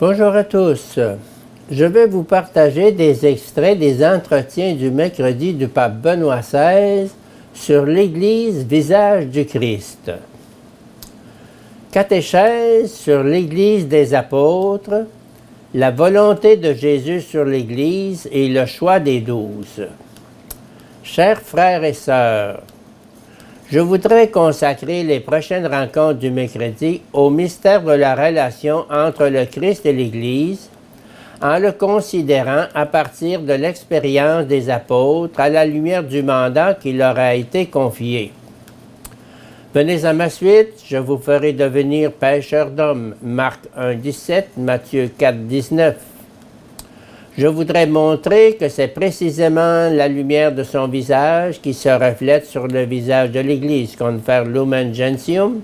Bonjour à tous. Je vais vous partager des extraits des entretiens du mercredi du pape Benoît XVI sur l'Église, visage du Christ. Catéchèse sur l'Église des apôtres, la volonté de Jésus sur l'Église et le choix des 12. Chers frères et sœurs, je voudrais consacrer les prochaines rencontres du mercredi au mystère de la relation entre le Christ et l'Église, en le considérant à partir de l'expérience des apôtres à la lumière du mandat qui leur a été confié. Venez à ma suite, je vous ferai devenir pêcheurs d'hommes. Marc 1,17, Matthieu 4,19. Je voudrais montrer que c'est précisément la lumière de son visage qui se reflète sur le visage de l'Église, Confer Lumen Gentium,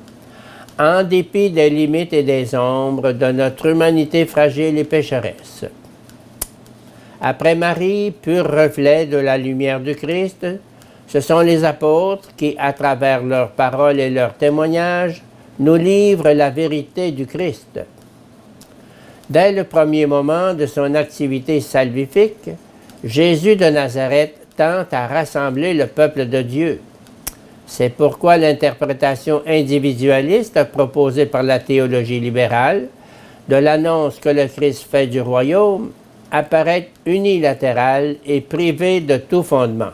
en dépit des limites et des ombres de notre humanité fragile et pécheresse. Après Marie, pur reflet de la lumière du Christ, ce sont les apôtres qui, à travers leurs paroles et leurs témoignages, nous livrent la vérité du Christ. Dès le premier moment de son activité salvifique, Jésus de Nazareth tente à rassembler le peuple de Dieu. C'est pourquoi l'interprétation individualiste proposée par la théologie libérale de l'annonce que le Christ fait du royaume apparaît unilatérale et privée de tout fondement.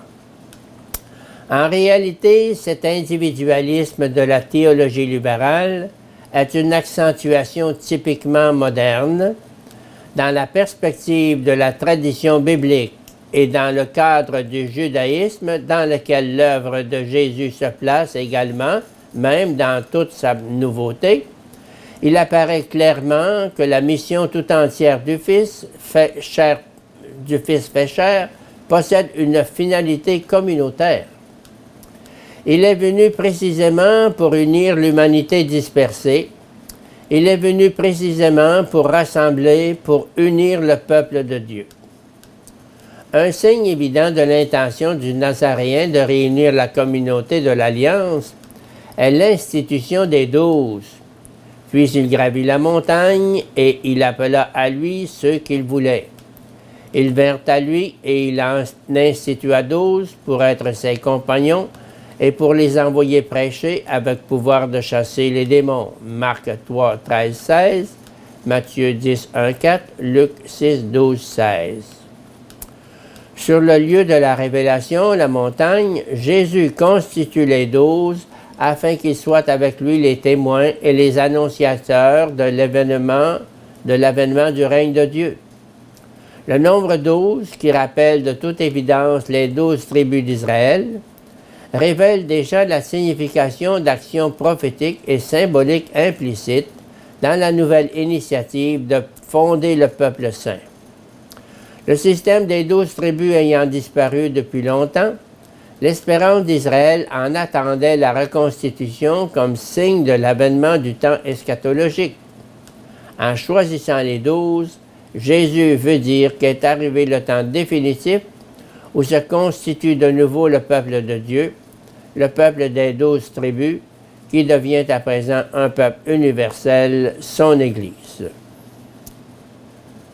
En réalité, cet individualisme de la théologie libérale est une accentuation typiquement moderne dans la perspective de la tradition biblique et dans le cadre du judaïsme dans lequel l'œuvre de Jésus se place également, même dans toute sa nouveauté. Il apparaît clairement que la mission tout entière du Fils fait chair possède une finalité communautaire. Il est venu précisément pour unir l'humanité dispersée. Il est venu précisément pour rassembler, pour unir le peuple de Dieu. Un signe évident de l'intention du Nazaréen de réunir la communauté de l'Alliance est l'institution des 12. Puis il gravit la montagne et il appela à lui ceux qu'il voulait. Ils vinrent à lui et il en institua 12 pour être ses compagnons et pour les envoyer prêcher avec pouvoir de chasser les démons. Marc 3, 13, 16, Matthieu 10, 1, 4, Luc 6, 12, 16. Sur le lieu de la révélation, la montagne, Jésus constitue les 12 afin qu'ils soient avec lui les témoins et les annonciateurs de l'avènement du règne de Dieu. Le nombre 12, qui rappelle de toute évidence les 12 tribus d'Israël, révèle déjà la signification d'actions prophétiques et symboliques implicites dans la nouvelle initiative de fonder le peuple saint. Le système des 12 tribus ayant disparu depuis longtemps, l'espérance d'Israël en attendait la reconstitution comme signe de l'avènement du temps eschatologique. En choisissant les 12, Jésus veut dire qu'est arrivé le temps définitif où se constitue de nouveau le peuple de Dieu, le peuple des 12 tribus, qui devient à présent un peuple universel, son Église.